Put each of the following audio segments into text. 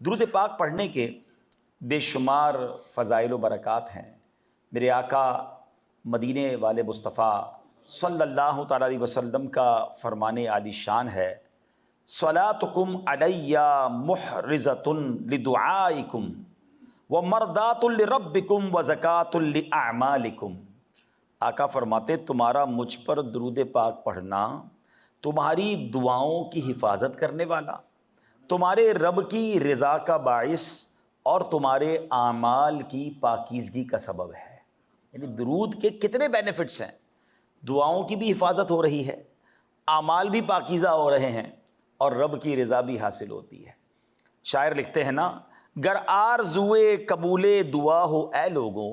درود پاک پڑھنے کے بے شمار فضائل و برکات ہیں۔ میرے آقا مدینے والے مصطفیٰ صلی اللہ تعالیٰ علیہ وسلم کا فرمان عالی شان ہے، صلاتکم علی محرزۃ لدعائکم ومردات لربکم وزکاۃ لاعمالکم۔ آقا فرماتے تمہارا مجھ پر درود پاک پڑھنا تمہاری دعاؤں کی حفاظت کرنے والا، تمہارے رب کی رضا کا باعث اور تمہارے اعمال کی پاکیزگی کا سبب ہے۔ یعنی درود کے کتنے بینیفٹس ہیں، دعاؤں کی بھی حفاظت ہو رہی ہے، اعمال بھی پاکیزہ ہو رہے ہیں اور رب کی رضا بھی حاصل ہوتی ہے۔ شاعر لکھتے ہیں نا، گر آرزوئے قبول دعا ہو اے لوگوں،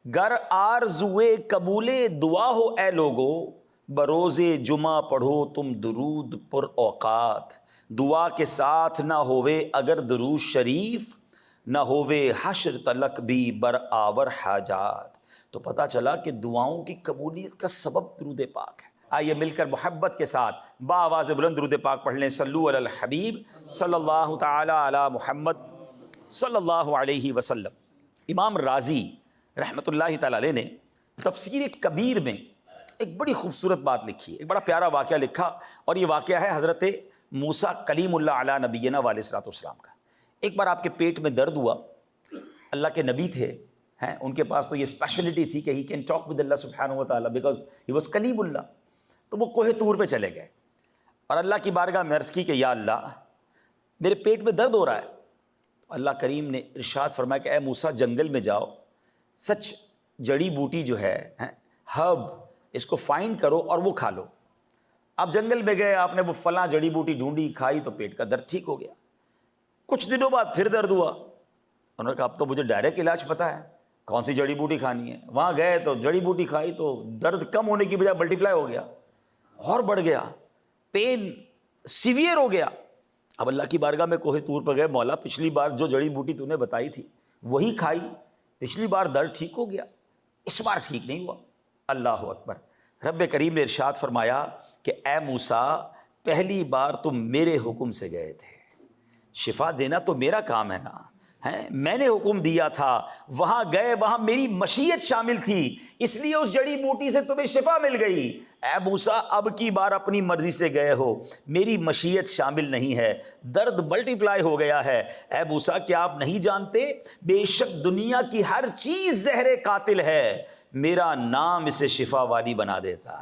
گر آرزوئے قبول دعا ہو اے لوگوں، بروز جمعہ پڑھو تم درود پر اوقات، دعا کے ساتھ نہ ہوئے اگر درود شریف، نہ ہوئے حشر تلک بھی برآور حاجات۔ تو پتہ چلا کہ دعاؤں کی قبولیت کا سبب درود پاک ہے۔ آئیے مل کر محبت کے ساتھ بآواز بلند درود پاک پڑھ لیں۔ صلو علی الحبیب صلی اللہ تعالی علی محمد صلی اللہ علیہ وسلم۔ امام رازی رحمۃ اللہ تعالی علیہ نے تفسیر کبیر میں ایک بڑی خوبصورت بات لکھی ہے، ایک بڑا پیارا واقعہ لکھا، اور یہ واقعہ ہے حضرت موسیٰ کلیم اللہ علی نبینا علیہ الصلوۃ والسلام کا۔ ایک بار آپ کے پیٹ میں درد ہوا، اللہ کے نبی تھے، ان کے پاس تو یہ اسپیشلٹی تھی کہ ہی کین ٹاک ود اللہ سبحانہ و تعالیٰ بیکاز ہی واز کلیم اللہ۔ تو وہ کوہ طور پہ چلے گئے اور اللہ کی بارگاہ میں عرض کی کہ یا اللہ میرے پیٹ میں درد ہو رہا ہے۔ تو اللہ کریم نے ارشاد فرمایا کہ اے موسیٰ جنگل میں جاؤ، سچ جڑی بوٹی جو ہے ہرب، اس کو فائنڈ کرو اور وہ کھا لو۔ آپ جنگل میں گئے، آپ نے وہ فلاں جڑی بوٹی ڈھونڈی، کھائی تو پیٹ کا درد ٹھیک ہو گیا۔ کچھ دنوں بعد پھر درد ہوا، انہوں نے کہا اب تو مجھے ڈائریکٹ علاج پتہ ہے، کون سی جڑی بوٹی کھانی ہے۔ وہاں گئے تو جڑی بوٹی کھائی تو درد کم ہونے کی بجائے ملٹیپلائی ہو گیا اور بڑھ گیا، پین سیویئر ہو گیا۔ اب اللہ کی بارگاہ میں کوہ طور پر گئے، مولا پچھلی بار جو جڑی بوٹی تو نے بتائی تھی وہی کھائی، پچھلی بار درد ٹھیک ہو گیا، اس بار ٹھیک نہیں ہوا۔ اللہ اکبر۔ رب کریم نے ارشاد فرمایا کہ اے موسیٰ پہلی بار تم میرے حکم سے گئے تھے، شفا دینا تو میرا کام ہے نا، میں نے حکم دیا تھا، وہاں گئے وہاں میری مشیت شامل تھی، اس لیے اس جڑی بوٹی سے تمہیں شفا مل گئی۔ اے موسیٰ اب کی بار اپنی مرضی سے گئے ہو، میری مشیت شامل نہیں ہے، درد ملٹیپلائی ہو گیا ہے۔ اے موسیٰ کیا آپ نہیں جانتے بے شک دنیا کی ہر چیز زہر قاتل ہے، میرا نام اسے شفا والی بنا دیتا۔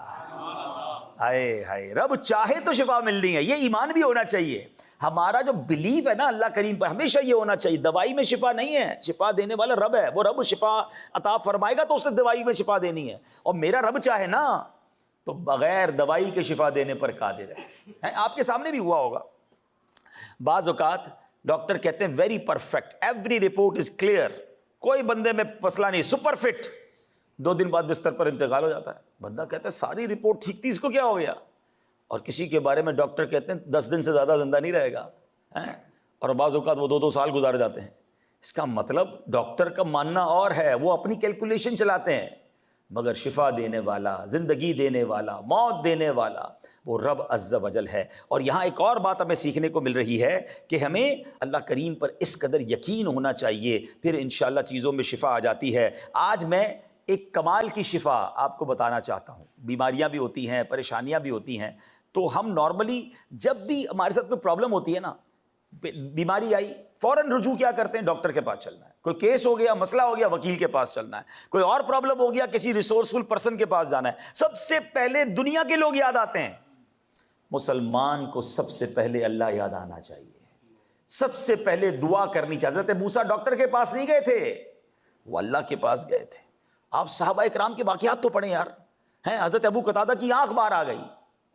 ہائے ہائے، رب چاہے تو شفا ملنی ہے، یہ ایمان بھی ہونا چاہیے۔ ہمارا جو بلیف ہے نا اللہ کریم پر، ہمیشہ یہ ہونا چاہیے دوائی میں شفا نہیں ہے، شفا دینے والا رب ہے، وہ رب شفا عطا فرمائے گا تو اس نے دوائی میں شفا دینی ہے، اور میرا رب چاہے نا تو بغیر دوائی کے شفا دینے پر قادر ہے۔ آپ کے سامنے بھی ہوا ہوگا، بعض اوقات ڈاکٹر کہتے ہیں very perfect, every report is clear, کوئی بندے میں مسئلہ نہیں، سپر فٹ، 2 دن بعد بستر پر انتقال ہو جاتا ہے۔ بندہ کہتا ہے ساری رپورٹ ٹھیک تھی، اس کو کیا ہو گیا؟ اور کسی کے بارے میں ڈاکٹر کہتے ہیں 10 دن سے زیادہ زندہ نہیں رہے گا، اور بعض اوقات وہ 2 سال گزار جاتے ہیں۔ اس کا مطلب ڈاکٹر کا ماننا اور ہے، وہ اپنی کیلکولیشن چلاتے ہیں، مگر شفا دینے والا، زندگی دینے والا، موت دینے والا وہ رب عز و جل ہے۔ اور یہاں ایک اور بات ہمیں سیکھنے کو مل رہی ہے کہ ہمیں اللہ کریم پر اس قدر یقین ہونا چاہیے، پھر انشاءاللہ چیزوں میں شفا آ جاتی ہے۔ آج میں ایک کمال کی شفا آپ کو بتانا چاہتا ہوں۔ بیماریاں بھی ہوتی ہیں، پریشانیاں بھی ہوتی ہیں، تو ہم نارملی جب بھی ہمارے ساتھ کوئی پرابلم ہوتی ہے نا، بیماری آئی، فوراً رجوع کیا کرتے ہیں؟ ڈاکٹر کے پاس چلنا ہے۔ کوئی کیس ہو گیا، مسئلہ ہو گیا، وکیل کے پاس چلنا ہے۔ کوئی اور پرابلم ہو گیا، کسی ریسورسفل پرسن کے پاس جانا ہے۔ سب سے پہلے دنیا کے لوگ یاد آتے ہیں، مسلمان کو سب سے پہلے اللہ یاد آنا چاہیے، سب سے پہلے دعا کرنی چاہیے۔ حضرت موسیٰ ڈاکٹر کے پاس نہیں گئے تھے، وہ اللہ کے پاس گئے تھے۔ آپ صحابہ اکرام کے واقعات تو پڑھیں یار، حضرت ابو قتادہ کی آنکھ باہر آ گئی،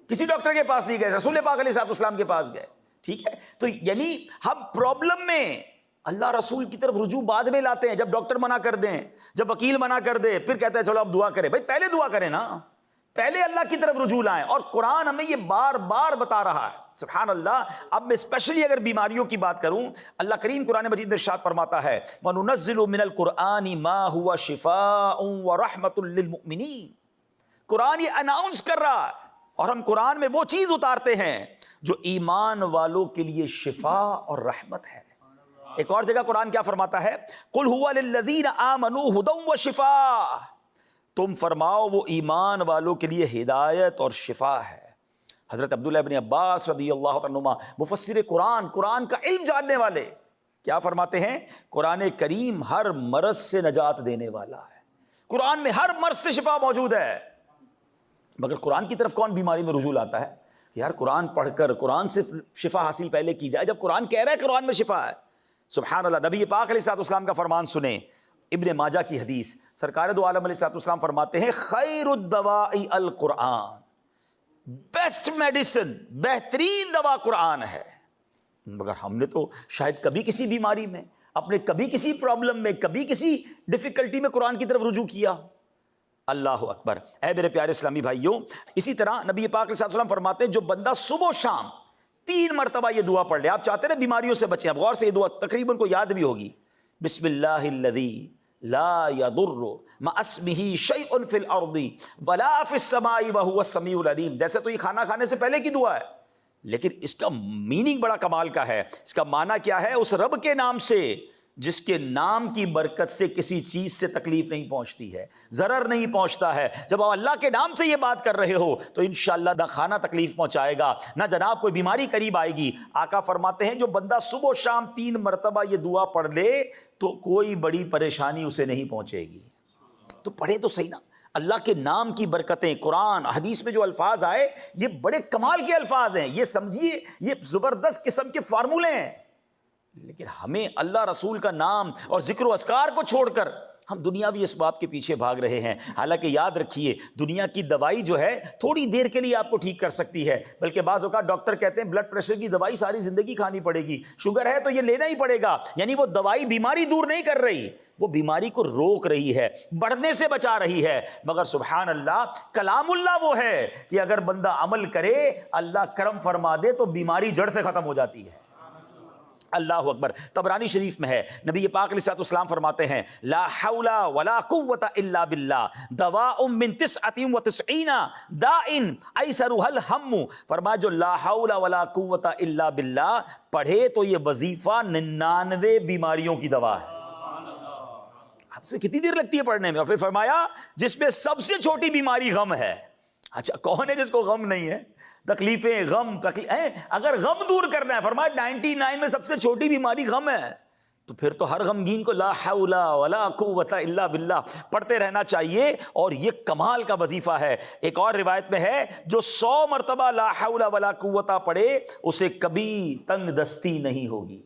کسی ڈاکٹر کے پاس نہیں گئے، رسول پاک علیہ الصلوۃ والسلام کے پاس گئے۔ ٹھیک ہے، تو یعنی ہم پرابلم میں اللہ رسول کی طرف رجوع بعد میں لاتے ہیں، جب ڈاکٹر منع کر دیں، جب وکیل منع کر دے، پھر کہتے ہیں چلو اب دعا کریں۔ بھائی پہلے دعا کریں نا، پہلے اللہ کی طرف رجوع لائیں، اور قرآن ہمیں یہ بار بار بتا رہا ہے۔ سبحان اللہ۔ اب میں اسپیشلی اگر بیماریوں کی بات کروں، اللہ کریم قرآن مجید میں ارشاد فرماتا ہے وَنُنَزِّلُ مِنَ الْقُرْآنِ مَا هُوَ شِفَاءٌ وَرَحْمَةٌ لِّلْمُؤْمِنِينَ۔ قرآن یہ اناؤنس کر رہا ہے، اور ہم قرآن میں وہ چیز اتارتے ہیں جو ایمان والوں کے لیے شفا اور رحمت ہے۔ ایک اور جگہ قرآن کیا فرماتا ہے؟ قل هو للذین آمنوا ھدی وشفاء، تم فرماؤ وہ ایمان والوں کے لیے ہدایت اور شفا ہے۔ حضرت عبداللہ ابن عباس رضی اللہ عنہما مفسر قرآن، قرآن کا علم جاننے والے، کیا فرماتے ہیں؟ قرآن کریم ہر مرض سے نجات دینے والا ہے، قرآن میں ہر مرض سے شفا موجود ہے۔ مگر قرآن کی طرف کون بیماری میں رجوع آتا ہے؟ یار قرآن پڑھ کر قرآن سے شفا حاصل پہلے کی جائے، جب قرآن کہہ رہا ہے قرآن میں شفا ہے۔ سبحان اللہ، نبی پاک علیہ الصلوۃ والسلام کا فرمان سنیں، ابن ماجہ کی حدیث، سرکار دو عالم علیہ الصلوۃ والسلام فرماتے ہیں خیر الدواء القرآن، بیسٹ میڈیسن، بہترین دوا قرآن ہے۔ مگر ہم نے تو شاید کبھی کسی بیماری میں، اپنے کبھی کسی پرابلم میں، کبھی کسی ڈیفیکلٹی میں قرآن کی طرف رجوع کیا۔ اللہ اکبر۔ اے میرے پیارے اسلامی بھائیوں، اسی طرح نبی پاک علیہ الصلوۃ والسلام فرماتے ہیں جو بندہ صبح و شام 3 مرتبہ یہ دعا پڑھ لے، آپ چاہتے ہیں نا بیماریوں سے بچیں، اب غور سے یہ دعا تقریباً کو یاد بھی ہوگی، بسم اللہ الذی لا یضر مع اسمہ شیء فی الارض ولا فی السماء وہو السمیع العلیم۔ جیسے تو یہ کھانا کھانے سے پہلے کی دعا ہے، لیکن اس کا میننگ بڑا کمال کا ہے۔ اس کا معنی کیا ہے؟ اس رب کے نام سے جس کے نام کی برکت سے کسی چیز سے تکلیف نہیں پہنچتی ہے، ضرر نہیں پہنچتا ہے۔ جب آپ اللہ کے نام سے یہ بات کر رہے ہو تو انشاءاللہ نہ کھانا تکلیف پہنچائے گا، نہ جناب کوئی بیماری قریب آئے گی۔ آقا فرماتے ہیں جو بندہ صبح و شام 3 مرتبہ یہ دعا پڑھ لے تو کوئی بڑی پریشانی اسے نہیں پہنچے گی۔ تو پڑھے تو صحیح نا، اللہ کے نام کی برکتیں، قرآن حدیث میں جو الفاظ آئے یہ بڑے کمال کے الفاظ ہیں، یہ سمجھیے یہ زبردست قسم کے فارمولے ہیں۔ لیکن ہمیں اللہ رسول کا نام اور ذکر و اذکار کو چھوڑ کر ہم دنیاوی اسباب کے پیچھے بھاگ رہے ہیں۔ حالانکہ یاد رکھیے دنیا کی دوائی جو ہے تھوڑی دیر کے لیے آپ کو ٹھیک کر سکتی ہے، بلکہ بعض اوقات ڈاکٹر کہتے ہیں بلڈ پریشر کی دوائی ساری زندگی کھانی پڑے گی، شوگر ہے تو یہ لینا ہی پڑے گا، یعنی وہ دوائی بیماری دور نہیں کر رہی، وہ بیماری کو روک رہی ہے، بڑھنے سے بچا رہی ہے۔ مگر سبحان اللہ، کلام اللہ وہ ہے کہ اگر بندہ عمل کرے اللہ کرم فرما دے تو بیماری جڑ سے ختم ہو جاتی ہے۔ اللہ اکبر۔ طبرانی شریف میں ہے، نبی پاک علیہ الصلوۃ والسلام فرماتے ہیں لا حول ولا قوت الا باللہ دواء من 99 داء ایسرها الہم۔ فرمایا جو لا حول ولا قوت الا باللہ پڑھے تو یہ وظیفہ 99 بیماریوں کی دوا ہے۔ اب اس میں کتنی دیر لگتی ہے پڑھنے میں؟ اور پھر فرمایا جس میں سب سے چھوٹی بیماری غم ہے۔ اچھا کون ہے جس کو غم نہیں ہے؟ تکلیفیں، غم، اگر غم دور کرنا ہے، فرمایا 99 میں سب سے چھوٹی بیماری غم ہے، تو پھر تو ہر غمگین کو لا حول ولا قوت الا باللہ پڑھتے رہنا چاہیے، اور یہ کمال کا وظیفہ ہے۔ ایک اور روایت میں ہے جو 100 مرتبہ لا حول ولا قوت پڑھے اسے کبھی تنگ دستی نہیں ہوگی۔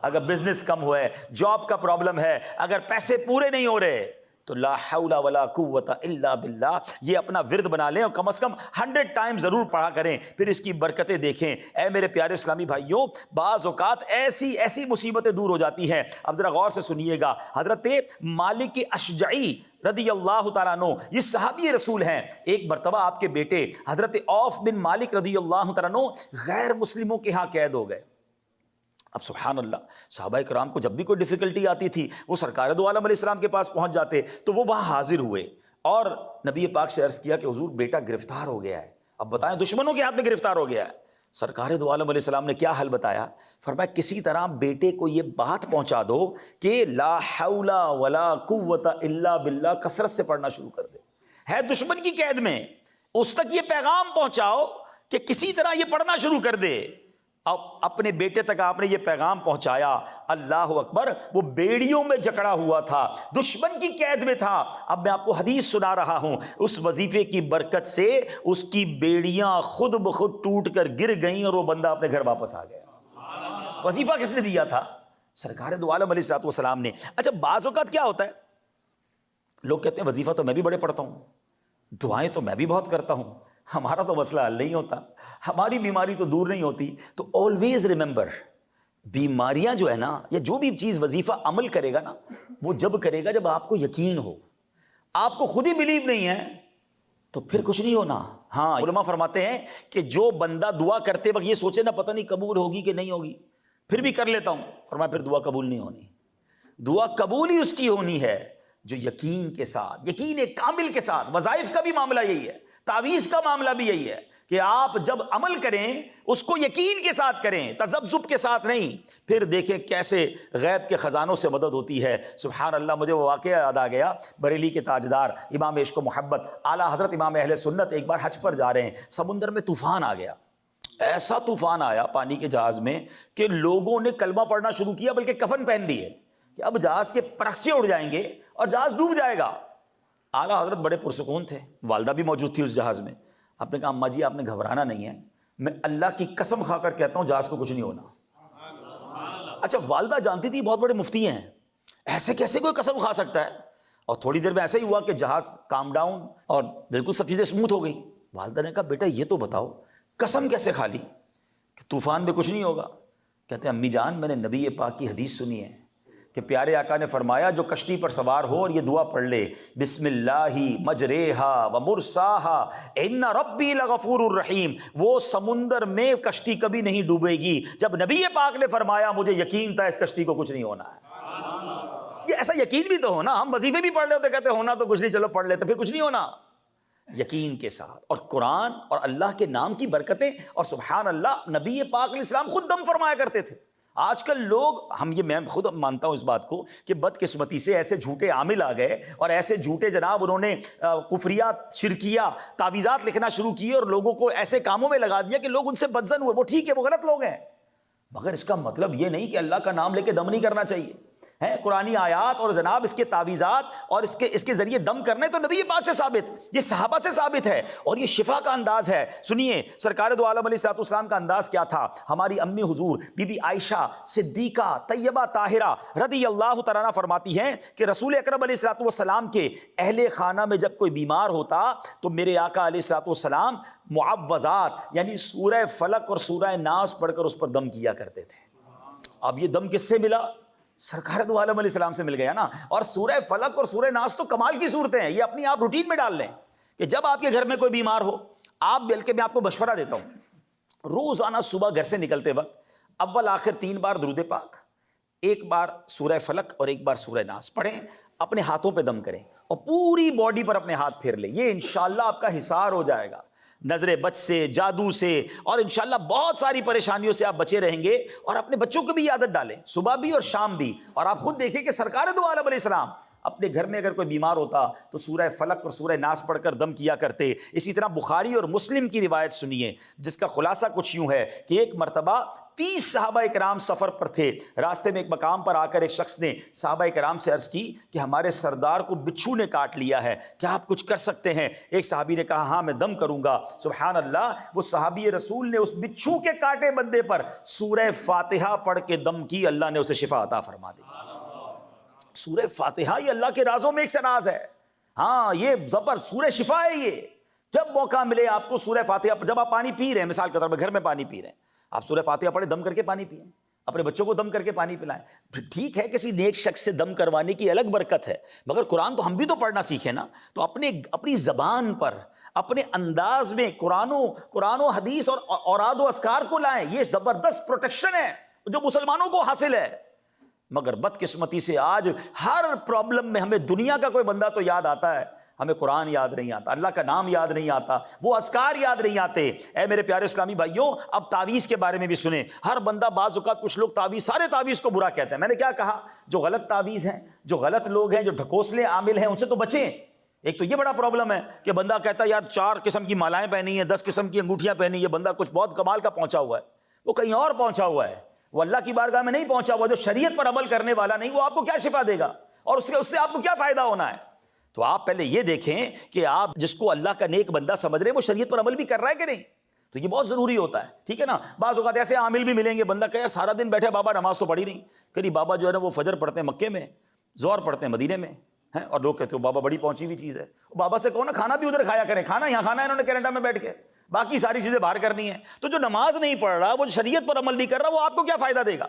اگر بزنس کم ہوا ہے، جاب کا پرابلم ہے، اگر پیسے پورے نہیں ہو رہے تو لا حول ولا قوت الا باللہ یہ اپنا ورد بنا لیں اور کم از کم 100 ٹائم ضرور پڑھا کریں، پھر اس کی برکتیں دیکھیں۔ اے میرے پیارے اسلامی بھائیوں، بعض اوقات ایسی مصیبتیں دور ہو جاتی ہیں۔ اب ذرا غور سے سنیے گا، حضرت مالک اشجعی رضی اللہ تعالیٰ عنہ یہ صحابی رسول ہیں، ایک مرتبہ آپ کے بیٹے حضرت عوف بن مالک رضی اللہ تعالیٰ عنہ غیر مسلموں کے ہاں قید ہو گئے۔ اب سبحان اللہ، صحابہ کرام کو جب بھی کوئی ڈیفیکلٹی آتی تھی وہ سرکار دو عالم علیہ السلام کے پاس پہنچ جاتے، تو وہ وہاں حاضر ہوئے اور نبی پاک سے عرض کیا کہ حضور بیٹا گرفتار ہو گیا ہے، اب بتائیں دشمنوں کے ہاتھ میں گرفتار ہو گیا ہے۔ سرکار دو عالم علیہ السلام نے کیا حل بتایا؟ فرمایا کسی طرح بیٹے کو یہ بات پہنچا دو کہ لا حول ولا قوت الا باللہ کثرت سے پڑھنا شروع کر دے، ہے دشمن کی قید میں، اس تک یہ پیغام پہنچاؤ کہ کسی طرح یہ پڑھنا شروع کر دے۔ اب اپنے بیٹے تک آپ نے یہ پیغام پہنچایا، اللہ اکبر، وہ بیڑیوں میں جکڑا ہوا تھا، دشمن کی قید میں تھا۔ اب میں آپ کو حدیث سنا رہا ہوں، اس وظیفے کی برکت سے اس کی بیڑیاں خود بخود ٹوٹ کر گر گئیں اور وہ بندہ اپنے گھر واپس آ گیا۔ وظیفہ کس نے دیا تھا؟ سرکار دو عالم علیہ السلام نے۔ اچھا بعض اوقات کیا ہوتا ہے، لوگ کہتے ہیں وظیفہ تو میں بھی بڑے پڑھتا ہوں، دعائیں تو میں بھی بہت کرتا ہوں، ہمارا تو مسئلہ حل نہیں ہوتا، ہماری بیماری تو دور نہیں ہوتی۔ تو آلویز ریممبر، بیماریاں جو ہے نا، یا جو بھی چیز وظیفہ عمل کرے گا نا، وہ جب کرے گا جب آپ کو یقین ہو۔ آپ کو خود ہی بلیو نہیں ہے تو پھر کچھ نہیں ہونا۔ ہاں علماء فرماتے ہیں کہ جو بندہ دعا کرتے وقت یہ سوچے نا پتہ نہیں قبول ہوگی کہ نہیں ہوگی، پھر بھی کر لیتا ہوں، فرمایا پھر دعا قبول نہیں ہونی۔ دعا قبول ہی اس کی ہونی ہے جو یقین کے ساتھ، یقین کامل کے ساتھ۔ وظائف کا بھی معاملہ یہی ہے، تعویذ کا معاملہ بھی یہی ہے کہ آپ جب عمل کریں اس کو یقین کے ساتھ کریں، تذبذب کے ساتھ نہیں۔ پھر دیکھیں کیسے غیب کے خزانوں سے مدد ہوتی ہے۔ سبحان اللہ، مجھے وہ واقعہ یاد آ گیا، بریلی کے تاجدار امام عشق و محبت اعلیٰ حضرت امام اہل سنت ایک بار حج پر جا رہے ہیں، سمندر میں طوفان آ گیا، ایسا طوفان آیا پانی کے جہاز میں کہ لوگوں نے کلمہ پڑھنا شروع کیا، بلکہ کفن پہن لی ہے کہ اب جہاز کے پرخچے اڑ جائیں گے اور جہاز ڈوب جائے گا۔ اعلیٰ حضرت بڑے پرسکون تھے، والدہ بھی موجود تھی اس جہاز میں۔ آپ نے کہا اماں جی آپ نے گھبرانا نہیں ہے، میں اللہ کی قسم کھا کر کہتا ہوں جہاز کو کچھ نہیں ہونا۔ اچھا، والدہ جانتی تھی بہت بڑے مفتی ہیں، ایسے کیسے کوئی قسم کھا سکتا ہے؟ اور تھوڑی دیر میں ایسا ہی ہوا کہ جہاز کام ڈاؤن اور بالکل سب چیزیں اسموتھ ہو گئی۔ والدہ نے کہا بیٹا یہ تو بتاؤ قسم کیسے کھا لی کہ طوفان میں کچھ نہیں ہوگا؟ کہتے ہیں امی جان میں نے نبی پاک کی حدیث سنی ہے کہ پیارے آقا نے فرمایا جو کشتی پر سوار ہو اور یہ دعا پڑھ لے، بسم اللہ مجریہا و مرساہا ان ربی لغفور الرحیم، وہ سمندر میں کشتی کبھی نہیں ڈوبے گی۔ جب نبی پاک نے فرمایا مجھے یقین تھا اس کشتی کو کچھ نہیں ہونا ہے۔ یہ ایسا یقین بھی تو ہونا، ہم وظیفے بھی پڑھ لیتے کہتے ہونا تو کچھ نہیں، چلو پڑھ لیتے، پھر کچھ نہیں ہونا۔ یقین کے ساتھ، اور قرآن اور اللہ کے نام کی برکتیں، اور سبحان اللہ نبی پاک علیہ السلام خود دم فرمایا کرتے تھے۔ آج کل لوگ، میں خود مانتا ہوں اس بات کو کہ بدقسمتی سے ایسے جھوٹے عامل آ گئے اور ایسے جھوٹے جناب انہوں نے کفریات، شرکیہ تعویذات لکھنا شروع کیے اور لوگوں کو ایسے کاموں میں لگا دیا کہ لوگ ان سے بدظن ہوئے۔ وہ ٹھیک ہے، وہ غلط لوگ ہیں، مگر اس کا مطلب یہ نہیں کہ اللہ کا نام لے کے دم نہیں کرنا چاہیے۔ ہیں قرآنی آیات اور جناب اس کے تعویذات اور اس کے ذریعے دم کرنے تو نبی پاک سے ثابت، یہ صحابہ سے ثابت ہے، اور یہ شفا کا انداز ہے۔ سنیے سرکار دو عالم علیہ الصلوۃ والسلام کا انداز کیا تھا۔ ہماری امی حضور بی بی عائشہ صدیقہ طیبہ طاہرہ رضی اللہ تعالیٰ عنہ فرماتی ہیں کہ رسول اکرم علیہ الصلوۃ والسلام کے اہل خانہ میں جب کوئی بیمار ہوتا تو میرے آقا علیہ الصلوۃ والسلام معوذات یعنی سورہ فلق اور سورہ ناس پڑھ کر اس پر دم کیا کرتے تھے۔ اب یہ دم کس سے ملا؟ سرکار دو عالم علیہ السلام سے مل گیا نا۔ اور سورہ فلق اور سورہ ناس تو کمال کی صورتیں ہیں، یہ اپنی آپ روٹین میں ڈال لیں کہ جب آپ کے گھر میں کوئی بیمار ہو، آپ بلکہ میں آپ کو مشورہ دیتا ہوں روزانہ صبح گھر سے نکلتے وقت اول آخر 3 بار درود پاک، 1 بار سورہ فلق اور 1 بار سورہ ناس پڑھیں، اپنے ہاتھوں پہ دم کریں اور پوری باڈی پر اپنے ہاتھ پھیر لیں۔ یہ انشاءاللہ آپ کا حصار ہو جائے گا نظر بد سے، جادو سے، اور انشاءاللہ بہت ساری پریشانیوں سے آپ بچے رہیں گے۔ اور اپنے بچوں کو بھی عادت ڈالیں صبح بھی اور شام بھی۔ اور آپ خود دیکھیں کہ سرکار دو عالم علیہ السلام اپنے گھر میں اگر کوئی بیمار ہوتا تو سورہ فلق اور سورہ ناس پڑھ کر دم کیا کرتے۔ اسی طرح بخاری اور مسلم کی روایت سنیے جس کا خلاصہ کچھ یوں ہے کہ ایک مرتبہ 30 صحابہ کرام سفر پر تھے، راستے میں ایک مقام پر آ کر ایک شخص نے صحابہ کرام سے عرض کی کہ ہمارے سردار کو بچھو نے کاٹ لیا ہے، کیا آپ کچھ کر سکتے ہیں؟ ایک صحابی نے کہا ہاں میں دم کروں گا۔ سبحان اللہ، وہ صحابی رسول نے اس بچھو کے کاٹے بندے پر سورہ فاتحہ پڑھ کے دم کی، اللہ نے اسے شفا عطا فرما دی۔ سورہ فاتحہ یہ اللہ کے رازوں میں ایک سے راز ہے۔ ہاں یہ زبر سورہ شفا ہے۔ یہ جب موقع ملے آپ کو سورہ فاتحہ، جب آپ پانی پی رہے ہیں، مثال کے طور پر گھر میں پانی پی رہے ہیں، آپ سورہ فاتحہ پڑھیں، دم کر کے پانی پئیں، اپنے بچوں کو دم کر کے پانی پلائیں۔ ٹھیک ہے کسی نیک شخص سے دم کروانے کی الگ برکت ہے، مگر قرآن تو ہم بھی تو پڑھنا سیکھیں نا۔ تو اپنی زبان پر، اپنے انداز میں قرآن و حدیث اور اوراد و اذکار کو لائیں۔ یہ زبردست پروٹیکشن ہے جو مسلمانوں کو حاصل ہے۔ مگر بدقسمتی سے آج ہر پرابلم میں ہمیں دنیا کا کوئی بندہ تو یاد آتا ہے، ہمیں قرآن یاد نہیں آتا، اللہ کا نام یاد نہیں آتا، وہ اذکار یاد نہیں آتے۔ اے میرے پیارے اسلامی بھائیوں، اب تعویذ کے بارے میں بھی سنیں۔ ہر بندہ بعض اوقات کچھ لوگ سارے تعویذ کو برا کہتے ہیں۔ میں نے کیا کہا؟ جو غلط تعویذ ہیں، جو غلط لوگ ہیں، جو ڈھکوسلے عامل ہیں، ان سے تو بچیں۔ ایک تو یہ بڑا پرابلم ہے کہ بندہ کہتا ہے یار 4 قسم کی مالائیں پہنی ہیں، 10 قسم کی انگوٹھیاں پہنی، یہ بندہ کچھ بہت کمال کا پہنچا ہوا ہے، وہ کہیں اور پہنچا ہوا ہے، وہ اللہ کی بارگاہ میں نہیں پہنچا ہوا۔ جو شریعت پر عمل کرنے والا نہیں، وہ آپ کو کیا شفا دے گا اور اس سے آپ کو کیا فائدہ ہونا ہے؟ تو آپ پہلے یہ دیکھیں کہ آپ جس کو اللہ کا نیک بندہ سمجھ رہے ہیں وہ شریعت پر عمل بھی کر رہا ہے کہ نہیں۔ تو یہ بہت ضروری ہوتا ہے، ٹھیک ہے نا۔ بعض اوقات ایسے عامل بھی ملیں گے، بندہ کہے سارا دن بیٹھے بابا نماز تو پڑھی نہیں، کہ بابا جو ہے نا وہ فجر پڑھتے ہیں مکے میں، ظہر پڑھتے ہیں مدینے میں ہیں، اور لوگ کہتے ہیں بابا بڑی پہنچی ہوئی چیز ہے۔ بابا سے کہو نا کھانا بھی ادھر کھایا کریں، کھانا یہاں کھانا ہے انہوں نے کینیڈا میں بیٹھ کے، باقی ساری چیزیں باہر کرنی ہیں۔ تو جو نماز نہیں پڑھ رہا، وہ شریعت پر عمل نہیں کر رہا، وہ آپ کو کیا فائدہ دے گا؟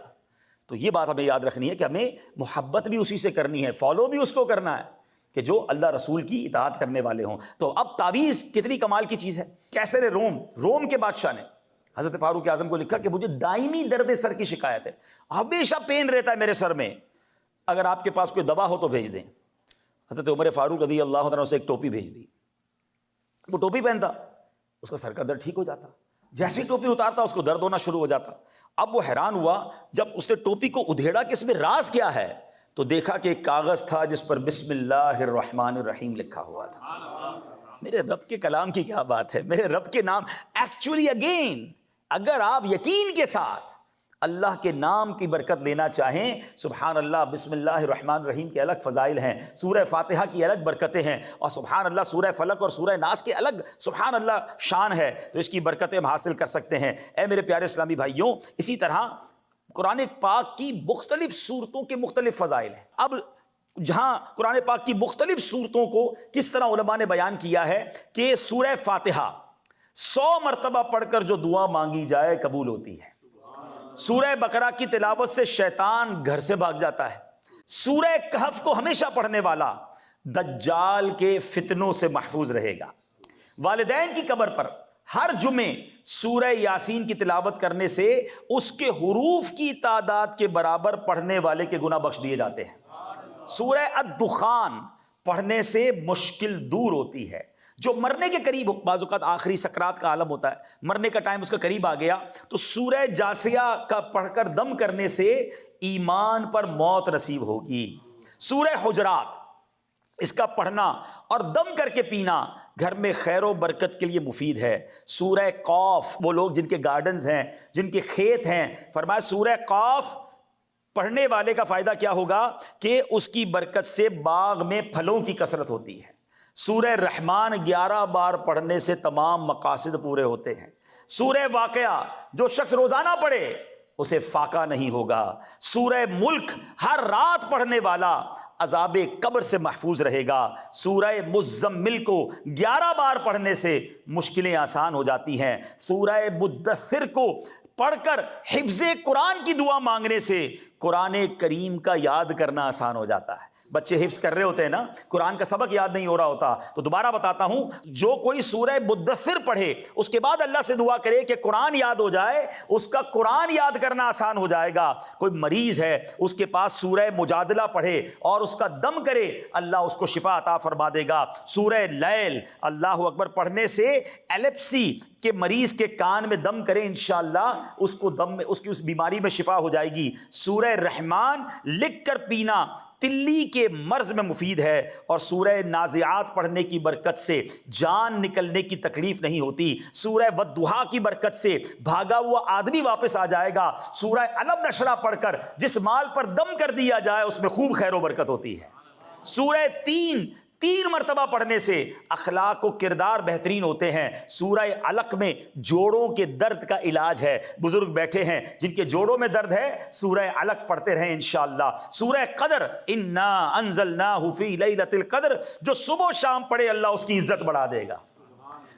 تو یہ بات ہمیں یاد رکھنی ہے کہ ہمیں محبت بھی اسی سے کرنی ہے، فالو بھی اس کو کرنا ہے کہ جو اللہ رسول کی اطاعت کرنے والے ہوں۔ تو اب تعویذ کتنی کمال کی چیز ہے۔ کیسر روم کے بادشاہ نے حضرت فاروق اعظم کو لکھا کہ مجھے دائمی درد سر کی شکایت ہے، ہمیشہ پین رہتا ہے میرے سر میں، اگر آپ کے پاس کوئی دوا ہو تو بھیج دیں۔ حضرت عمر فاروق رضی اللہ عنہ سے ایک ٹوپی بھیج دی، وہ ٹوپی پہنتا، اس کا سر کا درد ٹھیک ہو جاتا. جیسے ہی ٹوپی اتارتا اس کو درد ہونا شروع ہو جاتا. اب وہ حیران ہوا جب اس نے ٹوپی کو ادھیڑا کہ اس میں راز کیا ہے, تو دیکھا کہ ایک کاغذ تھا جس پر بسم اللہ الرحمن الرحیم لکھا ہوا تھا. میرے رب کے کلام کی کیا بات ہے, میرے رب کے نام. ایکچولی اگین اگر آپ یقین کے ساتھ اللہ کے نام کی برکت لینا چاہیں, سبحان اللہ, بسم اللہ الرحمن الرحیم کے الگ فضائل ہیں, سورہ فاتحہ کی الگ برکتیں ہیں, اور سبحان اللہ سورہ فلق اور سورہ ناس کے الگ سبحان اللہ شان ہے, تو اس کی برکتیں ہم حاصل کر سکتے ہیں. اے میرے پیارے اسلامی بھائیوں, اسی طرح قرآن پاک کی مختلف صورتوں کے مختلف فضائل ہیں. اب جہاں قرآن پاک کی مختلف صورتوں کو کس طرح علماء نے بیان کیا ہے کہ سورہ فاتحہ 100 مرتبہ پڑھ کر جو دعا مانگی جائے قبول ہوتی ہے. سورہ بقرہ کی تلاوت سے شیطان گھر سے بھاگ جاتا ہے. سورہ کہف کو ہمیشہ پڑھنے والا دجال کے فتنوں سے محفوظ رہے گا. والدین کی قبر پر ہر جمعے سورہ یاسین کی تلاوت کرنے سے اس کے حروف کی تعداد کے برابر پڑھنے والے کے گناہ بخش دیے جاتے ہیں. سورہ الدخان پڑھنے سے مشکل دور ہوتی ہے. جو مرنے کے قریب, بعض اوقات آخری سکرات کا عالم ہوتا ہے, مرنے کا ٹائم اس کا قریب آ گیا, تو سورہ جاسیہ کا پڑھ کر دم کرنے سے ایمان پر موت نصیب ہوگی. سورہ حجرات اس کا پڑھنا اور دم کر کے پینا گھر میں خیر و برکت کے لیے مفید ہے. سورہ قاف, وہ لوگ جن کے گارڈنز ہیں, جن کے کھیت ہیں, فرمایا سورہ قاف پڑھنے والے کا فائدہ کیا ہوگا کہ اس کی برکت سے باغ میں پھلوں کی کثرت ہوتی ہے. سورہ رحمان 11 بار پڑھنے سے تمام مقاصد پورے ہوتے ہیں. سورہ واقعہ جو شخص روزانہ پڑھے اسے فاقہ نہیں ہوگا. سورہ ملک ہر رات پڑھنے والا عذاب قبر سے محفوظ رہے گا. سورہ مزمل کو 11 بار پڑھنے سے مشکلیں آسان ہو جاتی ہیں. سورہ مدثر کو پڑھ کر حفظ قرآن کی دعا مانگنے سے قرآن کریم کا یاد کرنا آسان ہو جاتا ہے. بچے حفظ کر رہے ہوتے ہیں نا, قرآن کا سبق یاد نہیں ہو رہا ہوتا, تو دوبارہ بتاتا ہوں, جو کوئی سورہ مدثر پڑھے اس کے بعد اللہ سے دعا کرے کہ قرآن یاد ہو جائے, اس کا قرآن یاد کرنا آسان ہو جائے گا. کوئی مریض ہے, اس کے پاس سورہ مجادلہ پڑھے اور اس کا دم کرے, اللہ اس کو شفا عطا فرما دے گا. سورہ لیل, اللہ اکبر, پڑھنے سے ایلپسی کہ مریض کے کان میں دم کرے, انشاءاللہ اس کو دم میں اس کی اس بیماری میں شفا ہو جائے گی. سورہ رحمان لکھ کر پینا تلی کے مرض میں مفید ہے, اور سورہ نازعات پڑھنے کی برکت سے جان نکلنے کی تکلیف نہیں ہوتی. سورہ والضحیٰ کی برکت سے بھاگا ہوا آدمی واپس آ جائے گا. سورہ علم نشرہ پڑھ کر جس مال پر دم کر دیا جائے اس میں خوب خیر و برکت ہوتی ہے. سورہ تین مرتبہ پڑھنے سے اخلاق و کردار بہترین ہوتے ہیں. سورہ علق میں جوڑوں کے درد کا علاج ہے. بزرگ بیٹھے ہیں جن کے جوڑوں میں درد ہے, سورہ علق پڑھتے رہیں انشاءاللہ. سورہ قدر, انا انزلناہ فی لیلۃ القدر, جو صبح و شام پڑھے اللہ اس کی عزت بڑھا دے گا.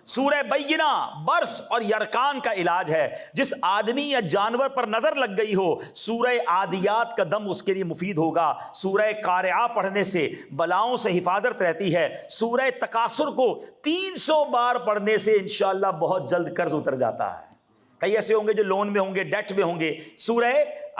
سورہ بینہ برس اور یرکان کا علاج ہے. جس آدمی یا جانور پر نظر لگ گئی ہو, سورہ عادیات کا دم اس کے لیے مفید ہوگا. سورہ قارعہ پڑھنے سے بلاؤں سے حفاظت رہتی ہے. سورہ تکاثر کو 300 بار پڑھنے سے انشاءاللہ بہت جلد قرض اتر جاتا ہے. کئی ایسے ہوں گے جو لون میں ہوں گے, ڈیٹ میں ہوں گے. سورہ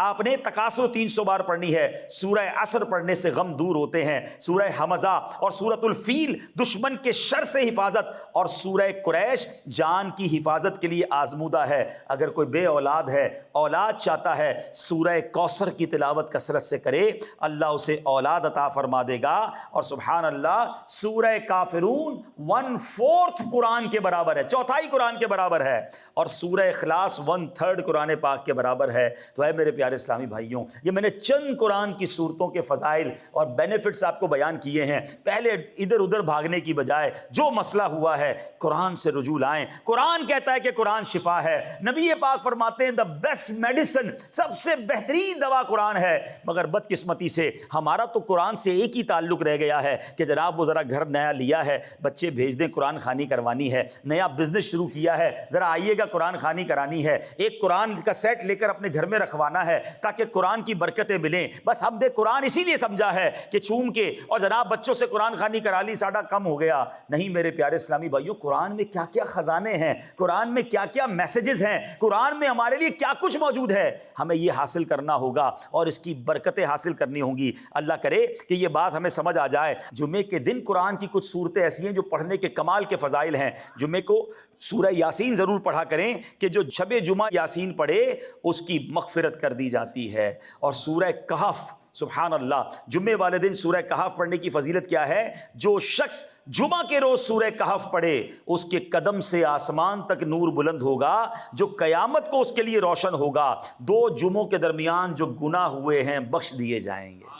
آپ نے تکاثر 300 بار پڑھنی ہے. سورہ عصر پڑھنے سے غم دور ہوتے ہیں. سورہ حمزہ اور سورۃ الفیل دشمن کے شر سے حفاظت, اور سورہ قریش جان کی حفاظت کے لیے آزمودہ ہے. اگر کوئی بے اولاد ہے, اولاد چاہتا ہے, سورہ کوثر کی تلاوت کثرت سے کرے, اللہ اسے اولاد عطا فرما دے گا. اور سبحان اللہ, سورہ کافرون 1/4 قرآن کے برابر ہے, چوتھائی قرآن کے برابر ہے. اور سورہ اخلاص 1/3 قرآن پاک کے برابر ہے. تو اے میرے پیارے اسلامی بھائیوں, یہ میں نے چند قرآن کی صورتوں کے فضائل اور بینیفٹس آپ کو بیان کیے ہیں. پہلے ادھر ادھر بھاگنے کی بجائے جو مسئلہ ہوا ہے قرآن سے رجوع لائیں. قرآن کہتا ہے کہ قرآن شفا ہے. نبی پاک فرماتے ہیں دا بیسٹ میڈیسن, سب سے بہترین دوا قرآن ہے. مگر بدقسمتی سے ہمارا تو قرآن سے ایک ہی تعلق رہ گیا ہے کہ جناب وہ ذرا گھر نیا لیا ہے, بچے بھیج دیں, قرآن خوانی کروانی ہے. نیا بزنس شروع کیا ہے, ذرا آئیے گا قرآن خوانی کرانی ہے. ایک قرآن کا سیٹ لے کر اپنے گھر میں رکھوانا ہے. ہے تاکہ قرآن کی برکتیں ملیں. بس ہم نے قرآن اسی لیے سمجھا ہے کہ چوم کے اور جناب بچوں سے قرآن خوانی کرا لی ساڈا کم ہو گیا. نہیں میرے پیارے اسلامی بھائیوں، قرآن میں کیا کیا خزانے ہیں، قرآن میں کیا کیا میسیجز ہیں، قرآن میں ہمارے لیے کیا کچھ موجود ہے. ہمیں یہ حاصل کرنا ہوگا اور اس کی برکتیں حاصل کرنی ہوں گی. اللہ کرے کہ یہ بات ہمیں سمجھ آ جائے. جمعے کے دن قرآن کی کچھ صورتیں ایسی ہیں جو پڑھنے کے کمال کے فضائل ہیں. جمعے کو سورہ یاسین ضرور پڑھا کریں کہ جو شب جمعہ یاسین پڑھے اس کی مغفرت کر دی جاتی ہے. اور سورہ کہف، سبحان اللہ، جمعے والے دن سورہ کہف پڑھنے کی فضیلت کیا ہے؟ جو شخص جمعہ کے روز سورہ کہف پڑھے اس کے قدم سے آسمان تک نور بلند ہوگا جو قیامت کو اس کے لیے روشن ہوگا. 2 جمعوں کے درمیان جو گناہ ہوئے ہیں بخش دیے جائیں گے.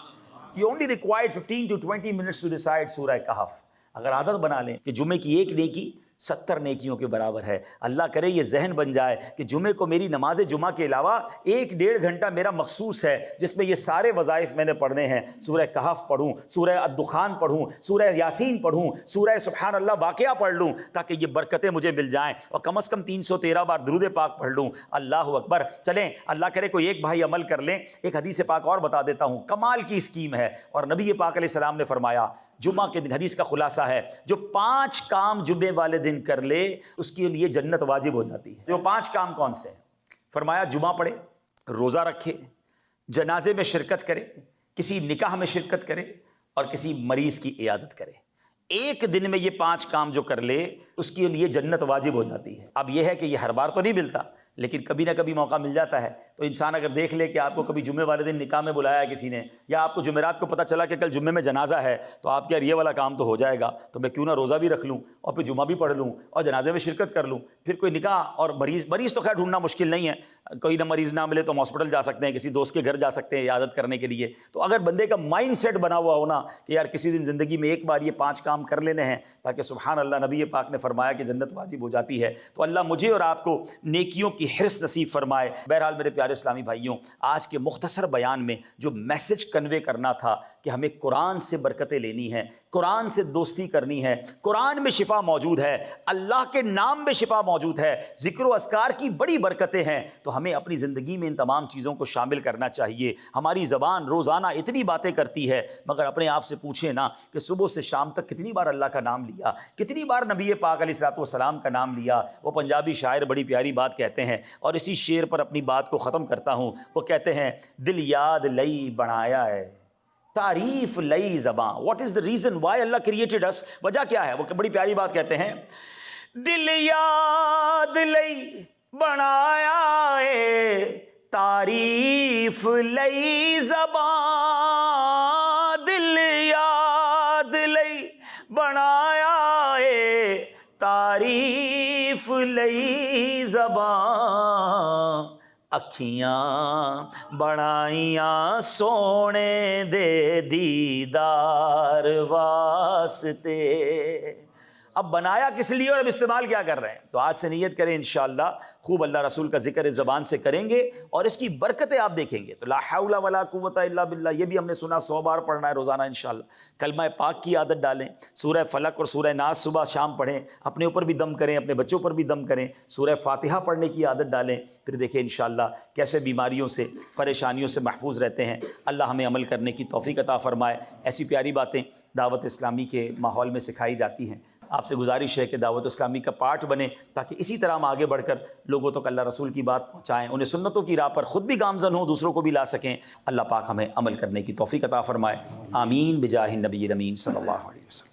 You only required 15 to 20 minutes to recite سورہ کہف. اگر عادت بنا لیں کہ جمعے کی ایک نیکی 70 نیکیوں کے برابر ہے. اللہ کرے یہ ذہن بن جائے کہ جمعے کو میری نماز جمعہ کے علاوہ 1-1.5 گھنٹہ میرا مخصوص ہے جس میں یہ سارے وظائف میں نے پڑھنے ہیں. سورہ کہف پڑھوں، سورہ الدخان پڑھوں، سورہ یاسین پڑھوں، سورہ سبحان اللہ واقعہ پڑھ لوں تاکہ یہ برکتیں مجھے مل جائیں، اور کم از کم 313 بار درود پاک پڑھ لوں. اللہ اکبر. چلیں اللہ کرے کوئی ایک بھائی عمل کر لیں. ایک حدیث پاک اور بتا دیتا ہوں، کمال کی اسکیم ہے. اور نبی پاک علیہ السلام نے فرمایا جمعہ کے دن، حدیث کا خلاصہ ہے، جو 5 کام جمعے والے دن کر لے اس کے لیے جنت واجب ہو جاتی ہے. جو 5 کام کون سے ہیں؟ فرمایا جمعہ پڑھے، روزہ رکھے، جنازے میں شرکت کرے، کسی نکاح میں شرکت کرے، اور کسی مریض کی عیادت کرے. ایک دن میں یہ 5 کام جو کر لے اس کے لیے جنت واجب ہو جاتی ہے. اب یہ ہے کہ یہ ہر بار تو نہیں ملتا، لیکن کبھی نہ کبھی موقع مل جاتا ہے. تو انسان اگر دیکھ لے کہ آپ کو کبھی جمعے والے دن نکاح میں بلایا ہے کسی نے، یا آپ کو جمعرات کو پتہ چلا کہ کل جمعے میں جنازہ ہے، تو آپ کیا یہ والا کام تو ہو جائے گا، تو میں کیوں نہ روزہ بھی رکھ لوں اور پھر جمعہ بھی پڑھ لوں اور جنازے میں شرکت کر لوں. پھر کوئی نکاح اور مریض تو خیر ڈھونڈنا مشکل نہیں ہے، کوئی نہ مریض نہ ملے تو ہم ہاسپٹل جا سکتے ہیں، کسی دوست کے گھر جا سکتے ہیں عیادت کرنے کے لیے. تو اگر بندے کا مائنڈ سیٹ بنا ہوا ہونا کہ یار کسی دن زندگی میں ایک بار یہ 5 کام کر لینے ہیں تاکہ سبحان اللہ نبی پاک نے فرمایا کہ جنت واجب ہو جاتی ہے، تو اللہ مجھے اور آپ کو نیکیوں کی حرص نصیب فرمائے. بہرحال میرے پیارے اسلامی بھائیوں، آج کے مختصر بیان میں جو میسج کنوے کرنا تھا کہ ہمیں قرآن سے برکتیں لینی ہیں، قرآن سے دوستی کرنی ہے، قرآن میں شفا موجود ہے، اللہ کے نام میں شفا موجود ہے، ذکر و اذکار کی بڑی برکتیں ہیں. تو ہمیں اپنی زندگی میں ان تمام چیزوں کو شامل کرنا چاہیے. ہماری زبان روزانہ اتنی باتیں کرتی ہے، مگر اپنے آپ سے پوچھیں نا کہ صبح سے شام تک کتنی بار اللہ کا نام لیا، کتنی بار نبی پاک علیہ الصلوۃ والسلام کا نام لیا. وہ پنجابی شاعر بڑی پیاری بات کہتے ہیں، اور اسی شعر پر اپنی بات کو ختم کرتا ہوں. وہ کہتے ہیں دل یاد لئی بنایا ہے، تعریف لئی زباں. What is the reason why Allah created us? وجہ کیا ہے؟ وہ بڑی پیاری بات کہتے ہیں، دل یاد لئی بنایا ہے، تعریف لئی زباں. دل یاد لئی بنایا ہے، تعریف لئی زباں. اکھیاں بڑائیاں سونے دے دیدار واسطے. اب بنایا کس لیے اور اب استعمال کیا کر رہے ہیں؟ تو آج سے نیت کریں انشاءاللہ خوب اللہ رسول کا ذکر اس زبان سے کریں گے اور اس کی برکتیں آپ دیکھیں گے. تو لا حول ولا قوت الا باللہ، یہ بھی ہم نے سنا 100 بار پڑھنا ہے روزانہ انشاءاللہ. کلمہ پاک کی عادت ڈالیں، سورہ فلق اور سورہ ناس صبح شام پڑھیں، اپنے اوپر بھی دم کریں، اپنے بچوں پر بھی دم کریں. سورہ فاتحہ پڑھنے کی عادت ڈالیں، پھر دیکھیں انشاءاللہ کیسے بیماریوں سے پریشانیوں سے محفوظ رہتے ہیں. اللہ ہمیں عمل کرنے کی توفیق عطا فرمائے. ایسی پیاری باتیں دعوت اسلامی کے ماحول میں سکھائی جاتی ہیں. آپ سے گزارش ہے کہ دعوت اسلامی کا پارٹ بنے تاکہ اسی طرح ہم آگے بڑھ کر لوگوں تک اللہ رسول کی بات پہنچائیں، انہیں سنتوں کی راہ پر خود بھی گامزن ہوں، دوسروں کو بھی لا سکیں. اللہ پاک ہمیں عمل کرنے کی توفیق عطا فرمائے. آمین بجاہ النبی الامین صلی اللہ علیہ وسلم.